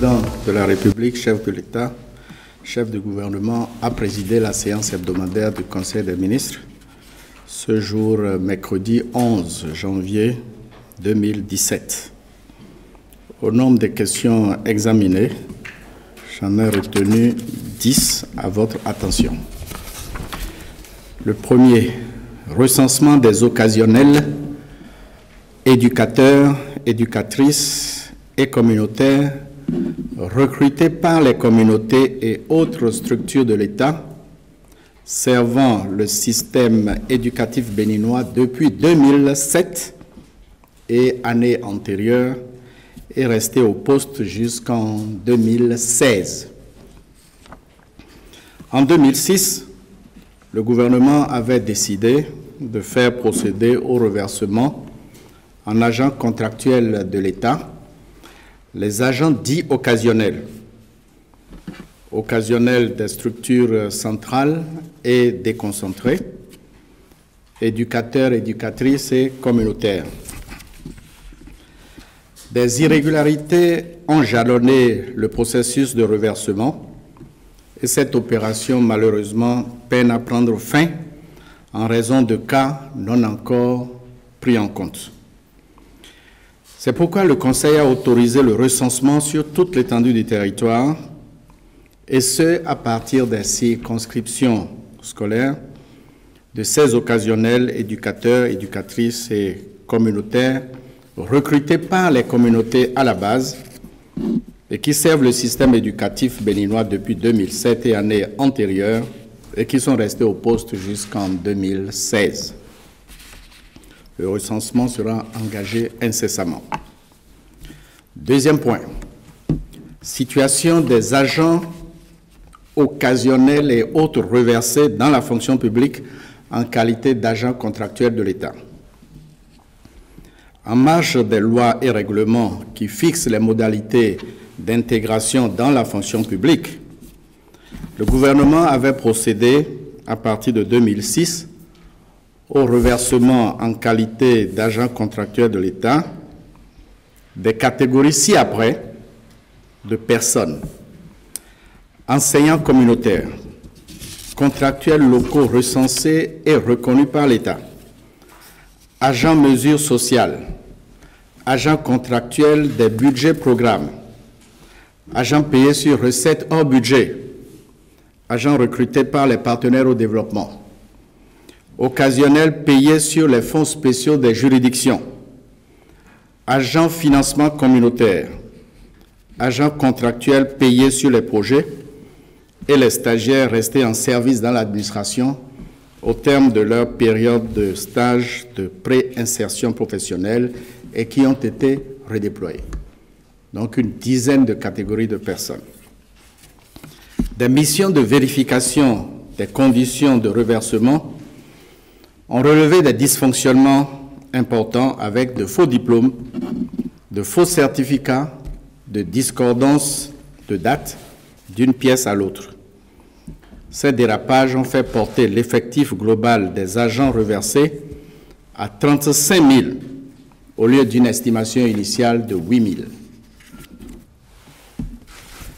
président de la République, chef de l'État, chef du gouvernement, a présidé la séance hebdomadaire du Conseil des ministres ce jour, mercredi 11 janvier 2017. Au nombre des questions examinées, j'en ai retenu 10 à votre attention. Le premier, recensement des occasionnels, éducateurs, éducatrices et communautaires recrutés par les communautés et autres structures de l'État servant le système éducatif béninois depuis 2007 et années antérieures et resté au poste jusqu'en 2016. En 2006, le gouvernement avait décidé de faire procéder au reversement en agents contractuels de l'État les agents dits occasionnels des structures centrales et déconcentrées, éducateurs, éducatrices et communautaires. Des irrégularités ont jalonné le processus de reversement et cette opération, malheureusement, peine à prendre fin en raison de cas non encore pris en compte. C'est pourquoi le Conseil a autorisé le recensement sur toute l'étendue du territoire, et ce, à partir des circonscriptions scolaires, de ces occasionnels éducateurs, éducatrices et communautaires recrutés par les communautés à la base et qui servent le système éducatif béninois depuis 2007 et années antérieures et qui sont restés au poste jusqu'en 2016. Le recensement sera engagé incessamment. Deuxième point, situation des agents occasionnels et autres reversés dans la fonction publique en qualité d'agents contractuels de l'État. En marge des lois et règlements qui fixent les modalités d'intégration dans la fonction publique, le gouvernement avait procédé, à partir de 2006, au reversement en qualité d'agent contractuel de l'État des catégories ci-après de personnes: enseignants communautaires, contractuels locaux recensés et reconnus par l'État, agents mesures sociales, agents contractuels des budgets programmes, agents payés sur recettes hors budget, agents recrutés par les partenaires au développement, occasionnels payés sur les fonds spéciaux des juridictions, agents financement communautaire, agents contractuels payés sur les projets et les stagiaires restés en service dans l'administration au terme de leur période de stage de pré-insertion professionnelle et qui ont été redéployés. Donc une dizaine de catégories de personnes. Des missions de vérification des conditions de reversement ont relevé des dysfonctionnements importants avec de faux diplômes, de faux certificats, de discordance de date d'une pièce à l'autre. Ces dérapages ont fait porter l'effectif global des agents reversés à 35 000 au lieu d'une estimation initiale de 8 000.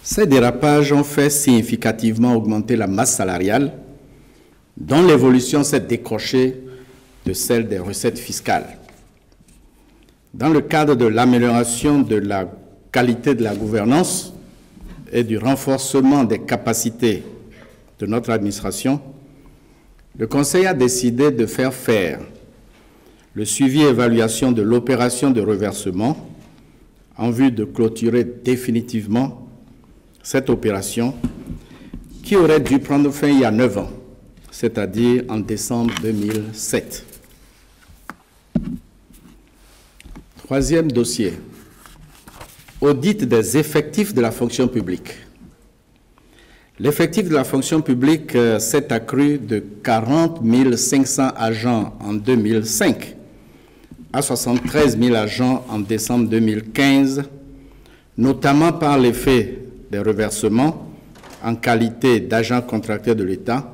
Ces dérapages ont fait significativement augmenter la masse salariale, dont l'évolution s'est décrochée de celle des recettes fiscales. Dans le cadre de l'amélioration de la qualité de la gouvernance et du renforcement des capacités de notre administration, le Conseil a décidé de faire le suivi et évaluation de l'opération de reversement en vue de clôturer définitivement cette opération qui aurait dû prendre fin il y a 9 ans, c'est-à-dire en décembre 2007. Troisième dossier, audit des effectifs de la fonction publique. L'effectif de la fonction publique s'est accru de 40 500 agents en 2005 à 73 000 agents en décembre 2015, notamment par l'effet des reversements en qualité d'agents contractuels de l'État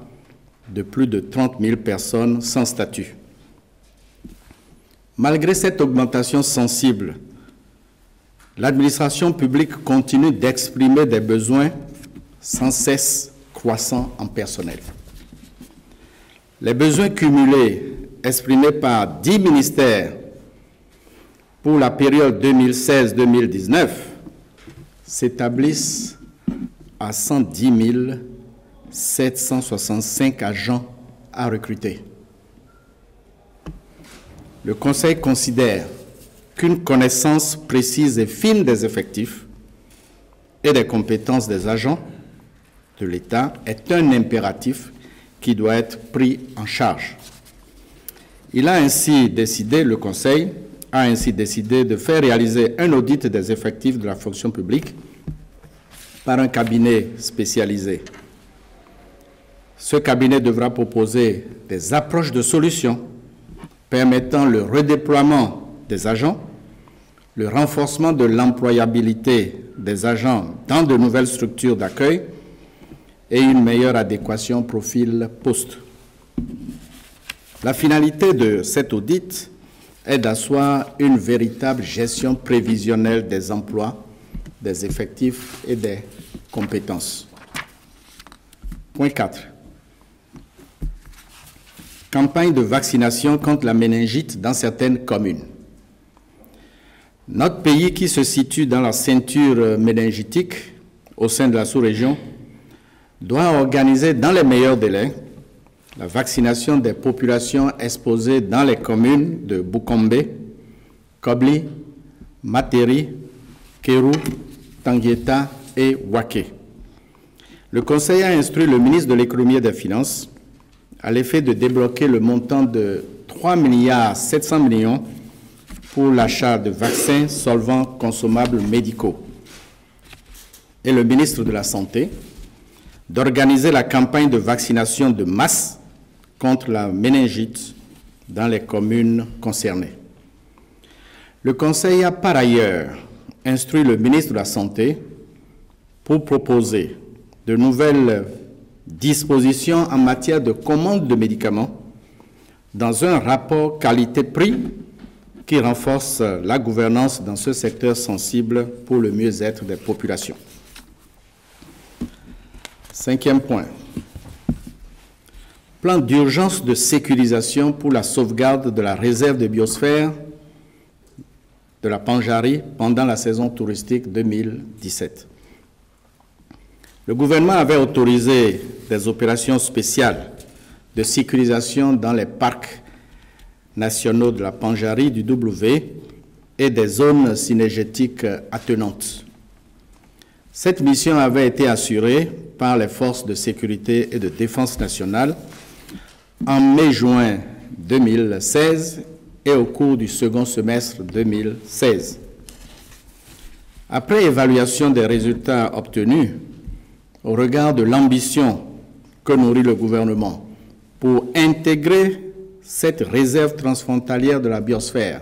de plus de 30 000 personnes sans statut. Malgré cette augmentation sensible l'administration publique continue d'exprimer des besoins sans cesse croissants en personnel. Les besoins cumulés exprimés par 10 ministères pour la période 2016-2019 s'établissent à 110 765 agents à recruter. Le Conseil considère qu'une connaissance précise et fine des effectifs et des compétences des agents de l'État est un impératif qui doit être pris en charge. Le Conseil a ainsi décidé de faire réaliser un audit des effectifs de la fonction publique par un cabinet spécialisé. Ce cabinet devra proposer des approches de solutions permettant le redéploiement des agents, le renforcement de l'employabilité des agents dans de nouvelles structures d'accueil et une meilleure adéquation profil-poste. La finalité de cet audit est d'asseoir une véritable gestion prévisionnelle des emplois, des effectifs et des compétences. Point 4. Campagne de vaccination contre la méningite dans certaines communes. Notre pays, qui se situe dans la ceinture méningitique au sein de la sous-région, doit organiser dans les meilleurs délais la vaccination des populations exposées dans les communes de Boukombe, Kobli, Materi, Kéru, Tangueta et Waké. Le Conseil a instruit le ministre de l'Économie et des Finances à l'effet de débloquer le montant de 3,7 milliards pour l'achat de vaccins, solvants, consommables médicaux. Et le ministre de la Santé d'organiser la campagne de vaccination de masse contre la méningite dans les communes concernées. Le Conseil a par ailleurs instruit le ministre de la Santé pour proposer de nouvelles dispositions en matière de commande de médicaments dans un rapport qualité-prix qui renforce la gouvernance dans ce secteur sensible pour le mieux-être des populations. 5e point. Plan d'urgence de sécurisation pour la sauvegarde de la réserve de biosphère de la Pandjari pendant la saison touristique 2017. Le gouvernement avait autorisé des opérations spéciales de sécurisation dans les parcs nationaux de la Pandjari, du W et des zones synergétiques attenantes. Cette mission avait été assurée par les forces de sécurité et de défense nationale en mai-juin 2016 et au cours du second semestre 2016. Après évaluation des résultats obtenus, au regard de l'ambition que nourrit le gouvernement pour intégrer cette réserve transfrontalière de la biosphère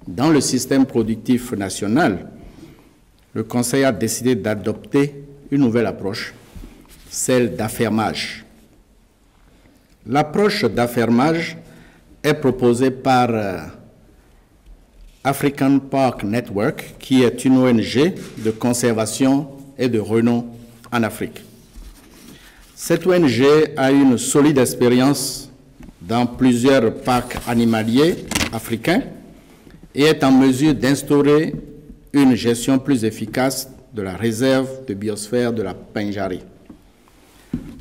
dans le système productif national, le Conseil a décidé d'adopter une nouvelle approche, celle d'affermage. L'approche d'affermage est proposée par African Park Network, qui est une ONG de conservation et de renom en Afrique. Cette ONG a une solide expérience dans plusieurs parcs animaliers africains et est en mesure d'instaurer une gestion plus efficace de la réserve de biosphère de la Pandjari.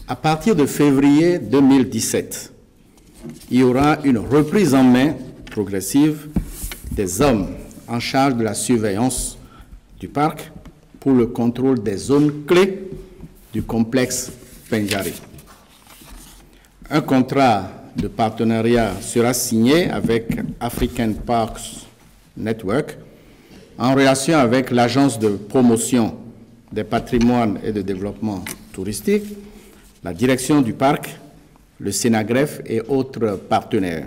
À partir de février 2017, il y aura une reprise en main progressive des hommes en charge de la surveillance du parc pour le contrôle des zones clés du complexe Pandjari. Un contrat de partenariat sera signé avec African Parks Network en relation avec l'Agence de promotion des patrimoines et de développement touristique, la direction du parc, le Sénagref et autres partenaires.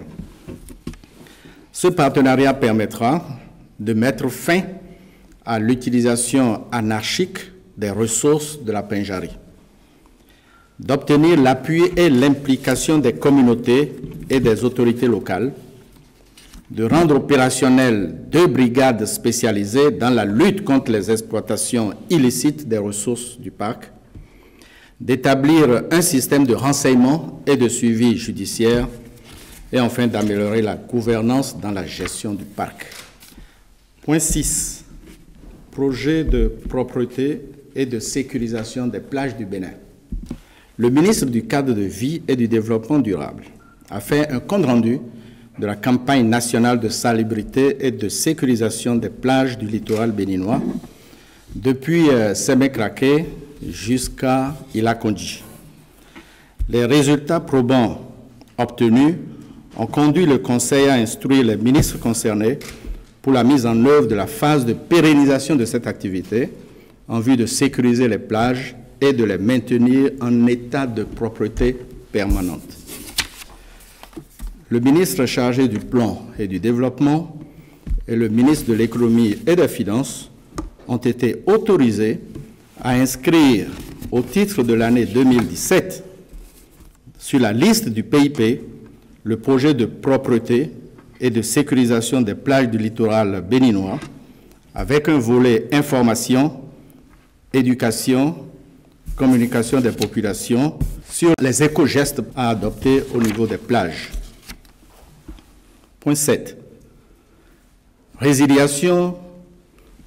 Ce partenariat permettra de mettre fin à l'utilisation anarchique des ressources de la Pandjari, d'obtenir l'appui et l'implication des communautés et des autorités locales de rendre opérationnelles 2 brigades spécialisées dans la lutte contre les exploitations illicites des ressources du parc, d'établir un système de renseignement et de suivi judiciaire et enfin d'améliorer la gouvernance dans la gestion du parc. Point 6. Projet de propreté et de sécurisation des plages du Bénin. Le ministre du Cadre de vie et du Développement durable a fait un compte-rendu de la campagne nationale de salubrité et de sécurisation des plages du littoral béninois depuis Sémé-Craqué jusqu'à Ila-Kondji. Les résultats probants obtenus ont conduit le Conseil à instruire les ministres concernés pour la mise en œuvre de la phase de pérennisation de cette activité en vue de sécuriser les plages et de les maintenir en état de propreté permanente. Le ministre chargé du Plan et du Développement et le ministre de l'Économie et des Finances ont été autorisés à inscrire au titre de l'année 2017 sur la liste du PIP le projet de propreté et de sécurisation des plages du littoral béninois avec un volet information, éducation, communication des populations sur les éco-gestes à adopter au niveau des plages. Point 7. Résiliation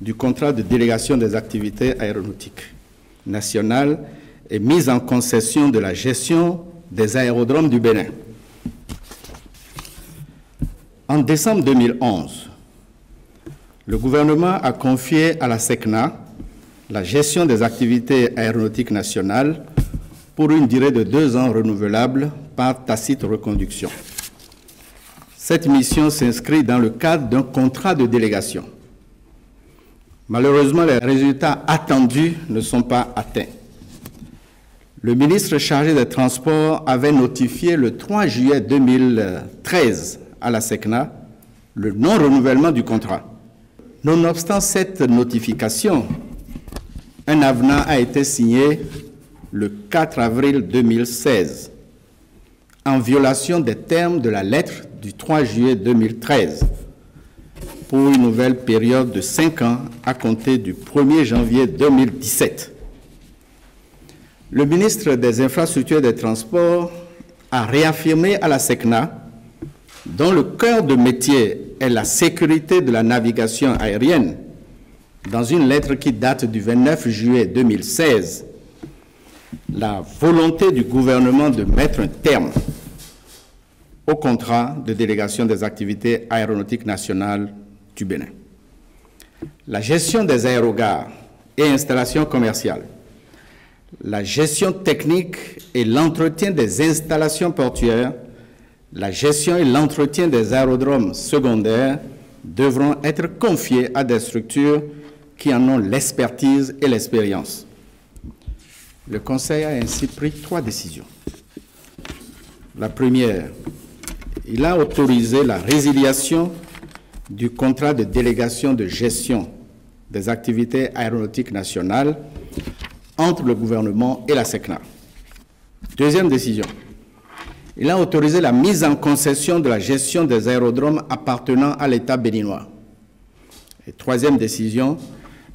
du contrat de délégation des activités aéronautiques nationales et mise en concession de la gestion des aérodromes du Bénin. En décembre 2011, le gouvernement a confié à la SECNA la gestion des activités aéronautiques nationales pour une durée de 2 ans renouvelable par tacite reconduction. Cette mission s'inscrit dans le cadre d'un contrat de délégation. Malheureusement, les résultats attendus ne sont pas atteints. Le ministre chargé des Transports avait notifié le 3 juillet 2013 à la SECNA le non-renouvellement du contrat. Nonobstant cette notification, un avenant a été signé le 4 avril 2016 en violation des termes de la lettre du 3 juillet 2013 pour une nouvelle période de 5 ans à compter du 1er janvier 2017. Le ministre des Infrastructures et des Transports a réaffirmé à la SECNA, dont le cœur de métier est la sécurité de la navigation aérienne, dans une lettre qui date du 29 juillet 2016, la volonté du gouvernement de mettre un terme au contrat de délégation des activités aéronautiques nationales du Bénin. La gestion des aérogares et installations commerciales, la gestion technique et l'entretien des installations portuaires, la gestion et l'entretien des aérodromes secondaires devront être confiés à des structures qui en ont l'expertise et l'expérience. Le Conseil a ainsi pris 3 décisions. La première, il a autorisé la résiliation du contrat de délégation de gestion des activités aéronautiques nationales entre le gouvernement et la SECNA. Deuxième décision, il a autorisé la mise en concession de la gestion des aérodromes appartenant à l'État béninois. Et troisième décision,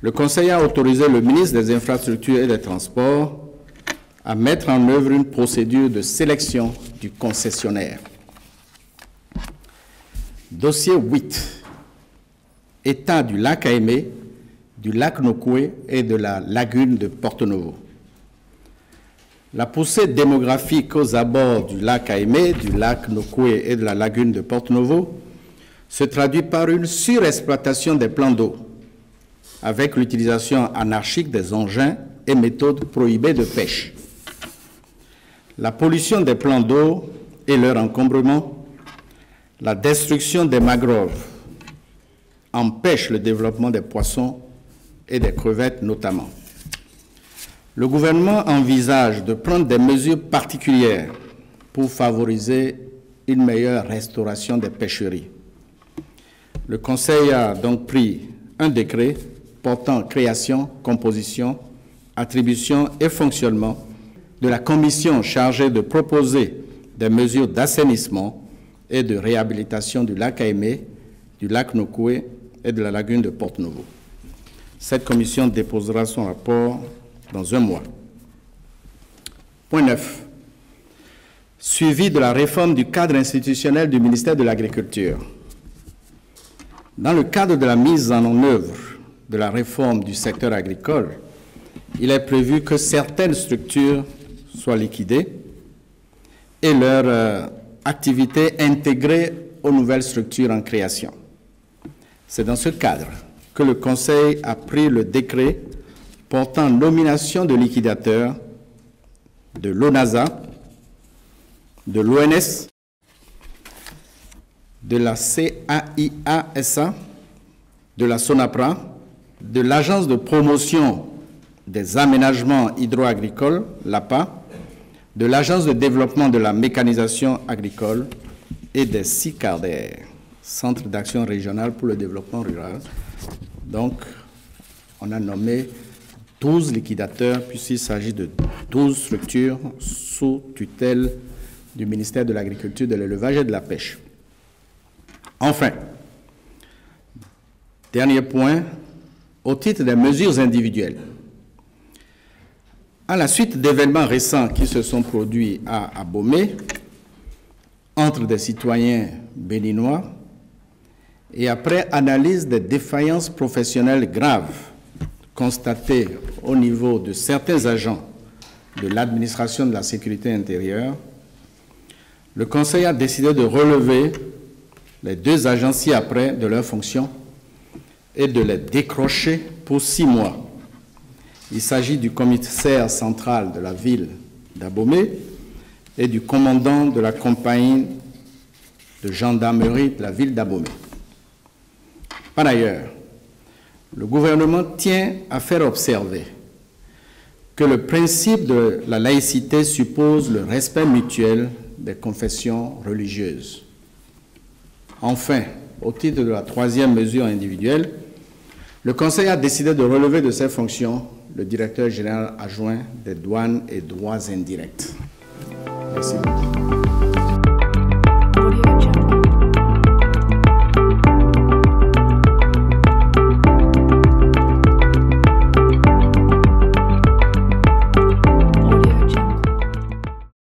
le Conseil a autorisé le ministre des Infrastructures et des Transports à mettre en œuvre une procédure de sélection du concessionnaire. Dossier 8. État du lac Aimé, du lac Nokoué et de la lagune de Porto-Novo. La poussée démographique aux abords du lac Aimé, du lac Nokoué et de la lagune de Porto-Novo se traduit par une surexploitation des plans d'eau, avec l'utilisation anarchique des engins et méthodes prohibées de pêche. La pollution des plans d'eau et leur encombrement, la destruction des mangroves empêchent le développement des poissons et des crevettes notamment. Le gouvernement envisage de prendre des mesures particulières pour favoriser une meilleure restauration des pêcheries. Le Conseil a donc pris un décret portant création, composition, attribution et fonctionnement de la commission chargée de proposer des mesures d'assainissement et de réhabilitation du lac Aimé du lac Nokoué et de la lagune de Porte-Novo. Cette commission déposera son rapport dans un mois. Point 9. Suivi de la réforme du cadre institutionnel du ministère de l'Agriculture. Dans le cadre de la mise en œuvre de la réforme du secteur agricole, il est prévu que certaines structures soient liquidées et leur activité intégrée aux nouvelles structures en création. C'est dans ce cadre que le Conseil a pris le décret portant nomination de liquidateurs de l'ONASA, de l'ONS, de la CAIA-SA, de la SONAPRA, de l'Agence de promotion des aménagements hydro-agricoles, l'APA, de l'Agence de développement de la mécanisation agricole et des CICARDER, Centre d'action régional pour le développement rural. Donc, on a nommé 12 liquidateurs, puisqu'il s'agit de 12 structures sous tutelle du ministère de l'Agriculture, de l'Élevage et de la Pêche. Enfin, dernier point, au titre des mesures individuelles. À la suite d'événements récents qui se sont produits à Abomey, entre des citoyens béninois, et après analyse des défaillances professionnelles graves constatées au niveau de certains agents de l'administration de la sécurité intérieure, le Conseil a décidé de relever les 2 agents ci-après de leurs fonctions et de les décrocher pour 6 mois. Il s'agit du commissaire central de la ville d'Abomey et du commandant de la compagnie de gendarmerie de la ville d'Abomey. Par ailleurs, le gouvernement tient à faire observer que le principe de la laïcité suppose le respect mutuel des confessions religieuses. Enfin, au titre de la 3e mesure individuelle, le Conseil a décidé de relever de ses fonctions le directeur général adjoint des douanes et droits indirects. Merci beaucoup.